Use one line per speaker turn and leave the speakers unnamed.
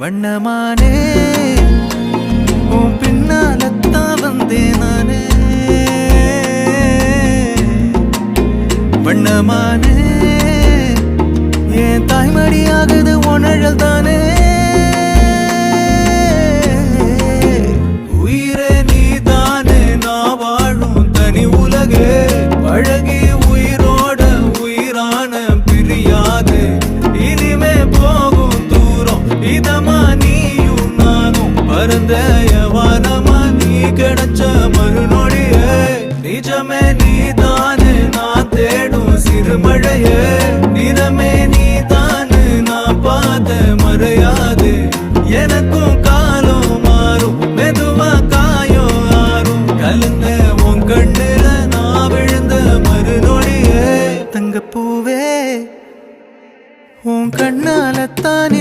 வண்ணமானே உன் பின்னாலத்தான் வந்தேன் நானே வண்ணமானே என் தாய்மடியாகுது உணழல் தானே உயிரே நீ தானே நான் வாழும் தனி உலகே பழகி உயிரோட உயிரான பிரியாது இனிமே போகும் தூரம் இதமா நீயும் நானும் பரந்த வானமா நீ கிடைச்ச மறுநொடியே நிஜமே நீ தானே நான் தேடும் சிறுமழையே நிறமே நீ தானே நான் பார்த்த மறையாது எனக்கும் காலம் மாறும் மெதுவா காயம் ஆறும் கலந்த உன் கண்ணுல நான் விழுந்த மறுநொடியே தங்கப்பூவே உன் கண்ணாலத்தான்